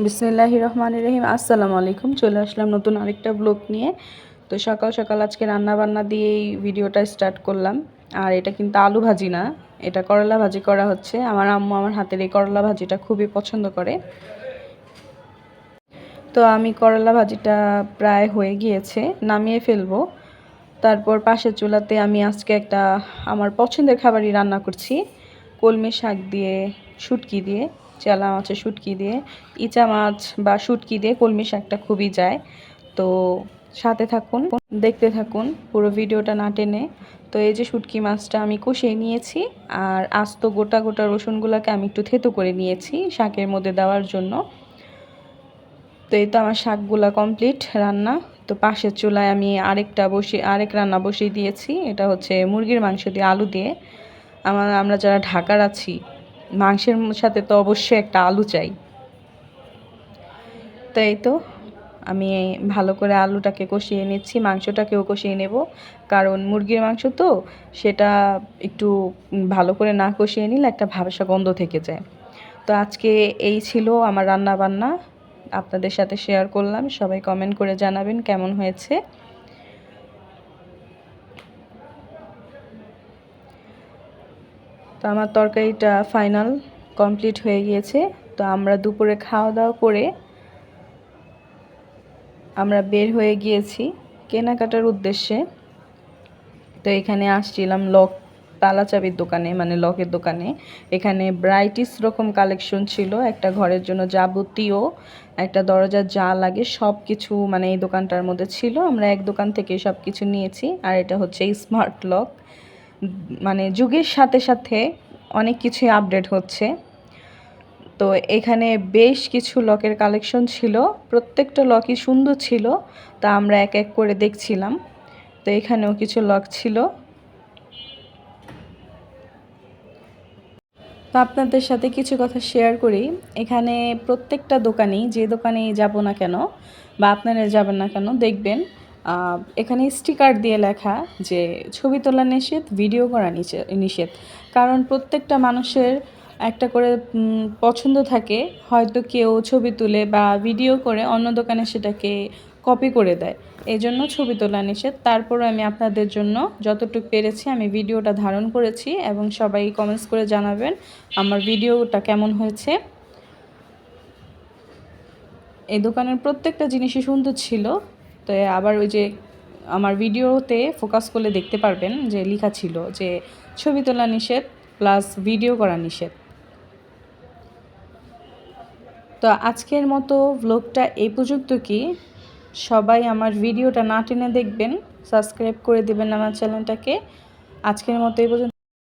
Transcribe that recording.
বিসমিল্লাহির রহমানির রহিম। আসসালামু আলাইকুম। চলে আসলাম নতুন আরেকটা ব্লগ নিয়ে। তো সকাল সকাল আজকে রান্না বান্না দিয়েই ভিডিওটা স্টার্ট করলাম। আর এটা কিন্তু আলু ভাজি না, এটা করলা ভাজি করা হচ্ছে। আমার আম্মু আমার হাতের এই করলা ভাজিটা খুবই পছন্দ করে। তো আমি করলা ভাজিটা প্রায় হয়ে গিয়েছে, নামিয়ে ফেলবো। তারপর পাশের চুলাতে আমি আজকে একটা আমার পছন্দের খাবারই রান্না করছি, কলমি শাক দিয়ে, শুটকি দিয়ে, চেলা মাছের শুটকি দিয়ে। ইচা মাছ বা শুটকি দিয়ে কলমি শাকটা খুবই যায়। তো সাথে থাকুন, দেখতে থাকুন পুরো ভিডিওটা না টেনে। তো এই যে শুটকি মাছটা আমি কষিয়ে নিয়েছি, আর আস্ত গোটা গোটা রসুনগুলোকে আমি একটু থেতো করে নিয়েছি শাকের মধ্যে দেওয়ার জন্য। তো এই তো আমার শাকগুলা কমপ্লিট রান্না। তো পাশের চুলায় আমি আরেক রান্না বসিয়ে দিয়েছি। এটা হচ্ছে মুরগির মাংস দিয়ে আলু দিয়ে। আমরা যারা ঢাকার আছি, মাংসের সাথে তো অবশ্যই একটা আলু চাই। তো এই তো আমি ভালো করে আলুটাকে কষিয়ে নিচ্ছি, মাংসটাকেও কষিয়ে নেব। কারণ মুরগির মাংস তো, সেটা একটু ভালো করে না কষিয়ে নিলে একটা ভ্যাপসা গন্ধ থেকে যায়। তো আজকে এই ছিল আমার রান্না বান্না, আপনাদের সাথে শেয়ার করলাম। সবাই কমেন্ট করে জানাবেন কেমন হয়েছে। তো আমার তরকারিটা ফাইনাল কমপ্লিট হয়ে গিয়েছে। তো আমরা দুপুরে খাওয়া দাওয়া করে আমরা বের হয়ে গিয়েছি কেনাকাটার উদ্দেশ্যে। তো এখানে আসছিলাম তালা চাবির দোকানে, মানে লকের দোকানে। এখানে ব্রাইটিস রকম কালেকশন ছিল, একটা ঘরের জন্য যাবতীয়, একটা দরজার যা লাগে সব কিছু মানে এই দোকানটার মধ্যে ছিল। আমরা এক দোকান থেকে সব কিছু নিয়েছি। আর এটা হচ্ছে স্মার্ট লক। মানে যুগের সাথে সাথে অনেক কিছুই আপডেট হচ্ছে। তো এখানে বেশ কিছু লকের কালেকশন ছিল, প্রত্যেকটা লকই সুন্দর ছিল। তা আমরা এক এক করে দেখছিলাম। তো এখানেও কিছু লক ছিল। তো আপনাদের সাথে কিছু কথা শেয়ার করি। এখানে প্রত্যেকটা দোকানেই, যে দোকানেই যাব না কেন বা আপনারা যাবেন না কেন, দেখবেন এখানে স্টিকার দিয়ে লেখা যে ছবি তোলা নিষেধ, ভিডিও করা নিষেধ। কারণ প্রত্যেকটা মানুষের একটা করে পছন্দ থাকে, হয়তো কেউ ছবি তুলে বা ভিডিও করে অন্য দোকানে সেটাকে কপি করে দেয়। এই জন্য ছবি তোলা নিষেধ। তারপরে আমি আপনাদের জন্য যতটুকু পেরেছি আমি ভিডিওটা ধারণ করেছি, এবং সবাই কমেন্টস করে জানাবেন আমার ভিডিওটা কেমন হয়েছে। এই দোকানের প্রত্যেকটা জিনিসই সুন্দর ছিল। তো আবার ওই যে আমার ভিডিওতে ফোকাস করলে দেখতে পারবেন যে লেখা ছিল যে ছবি তোলা নিষেধ প্লাস ভিডিও করা নিষেধ। তো আজকের মতো ব্লগটা এই পর্যন্ত। কি সবাই আমার ভিডিওটা না টেনে দেখবেন, সাবস্ক্রাইব করে দেবেন আমার চ্যানেলটাকে। আজকের মতো এই পর্যন্ত।